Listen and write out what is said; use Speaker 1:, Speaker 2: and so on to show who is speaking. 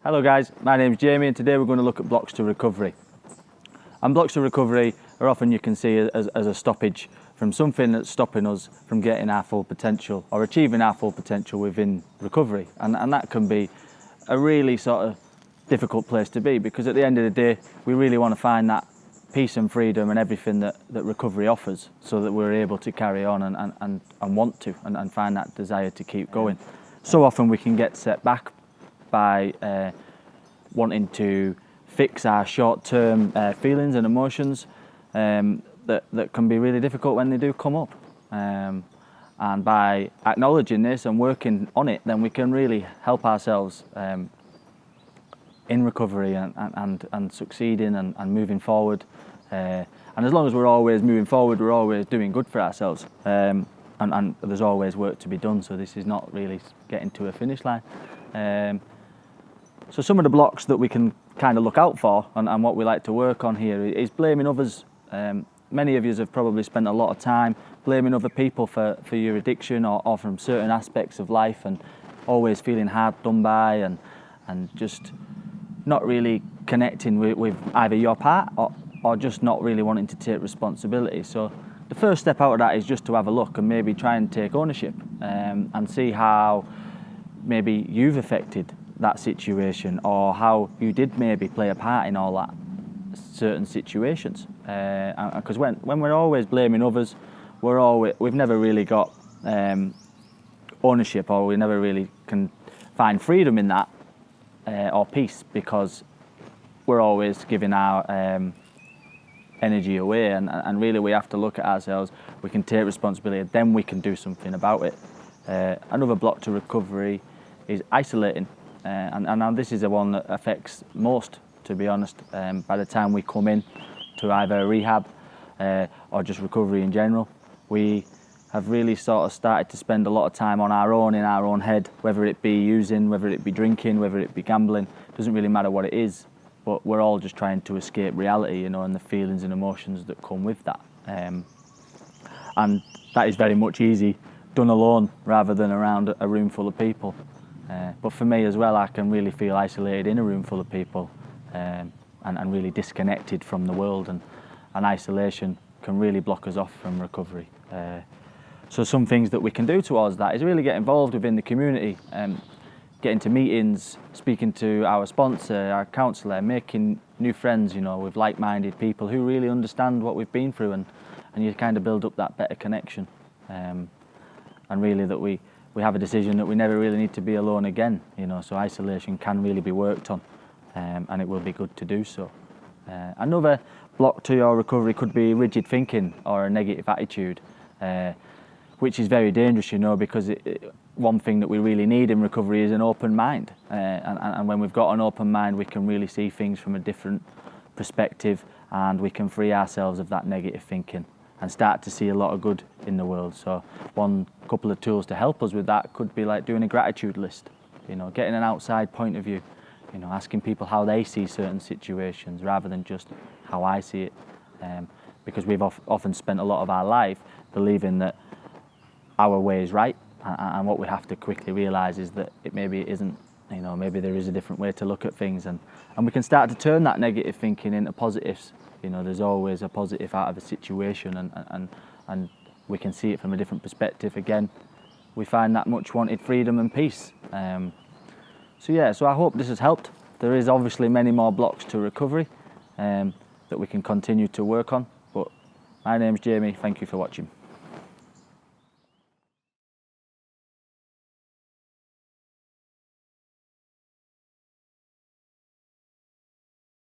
Speaker 1: Hello guys, my name's Jamie and today we're going to look at blocks to recovery. And blocks to recovery are often you can see as a stoppage from something that's stopping us from getting our full potential or achieving our full potential within recovery. And that can be a really sort of difficult place to be, because at the end of the day we really want to find that peace and freedom and everything that recovery offers, so that we're able to carry on and want to and find that desire to keep going. So often we can get set back by wanting to fix our short-term feelings and emotions that can be really difficult when they do come up. And by acknowledging this and working on it, then we can really help ourselves in recovery and succeeding and moving forward. And as long as we're always moving forward, we're always doing good for ourselves. And there's always work to be done, so this is not really getting to a finish line. So some of the blocks that we can kind of look out for and what we like to work on here is blaming others. Many of you have probably spent a lot of time blaming other people for your addiction or from certain aspects of life, and always feeling hard done by and just not really connecting with either your part or just not really wanting to take responsibility. So the first step out of that is just to have a look and maybe try and take ownership and see how maybe you've affected that situation, or how you did maybe play a part in all that certain situations. Because when we're always blaming others, we've never really got ownership, or we never really can find freedom in that or peace, because we're always giving our energy away, and really we have to look at ourselves. We can take responsibility, then we can do something about it. Another block to recovery is isolating. And this is the one that affects most, to be honest. By the time we come in to either rehab or just recovery in general, we have really sort of started to spend a lot of time on our own, in our own head, whether it be using, whether it be drinking, whether it be gambling. Doesn't really matter what it is, but we're all just trying to escape reality, you know, and the feelings and emotions that come with that. And that is very much easy done alone rather than around a room full of people. But for me as well, I can really feel isolated in a room full of people and really disconnected from the world, and isolation can really block us off from recovery. So some things that we can do towards that is really get involved within the community, getting to meetings, speaking to our sponsor, our counsellor, making new friends, you know, with like-minded people who really understand what we've been through, and you kind of build up that better connection. And really that we have a decision that we never really need to be alone again, you know, so isolation can really be worked on, and it will be good to do so. Another block to your recovery could be rigid thinking or a negative attitude, which is very dangerous, you know, because one thing that we really need in recovery is an open mind. And when we've got an open mind, we can really see things from a different perspective, and we can free ourselves of that negative thinking and start to see a lot of good in the world. So one couple of tools to help us with that could be like doing a gratitude list, you know, getting an outside point of view, you know, asking people how they see certain situations rather than just how I see it. Because we've often spent a lot of our life believing that our way is right, and what we have to quickly realise is that maybe it isn't, you know, maybe there is a different way to look at things, and we can start to turn that negative thinking into positives. You know, there's always a positive out of a situation, and we can see it from a different perspective. Again, we find that much wanted freedom and peace. So I hope this has helped. There is obviously many more blocks to recovery that we can continue to work on, but my name's Jamie. Thank you for watching.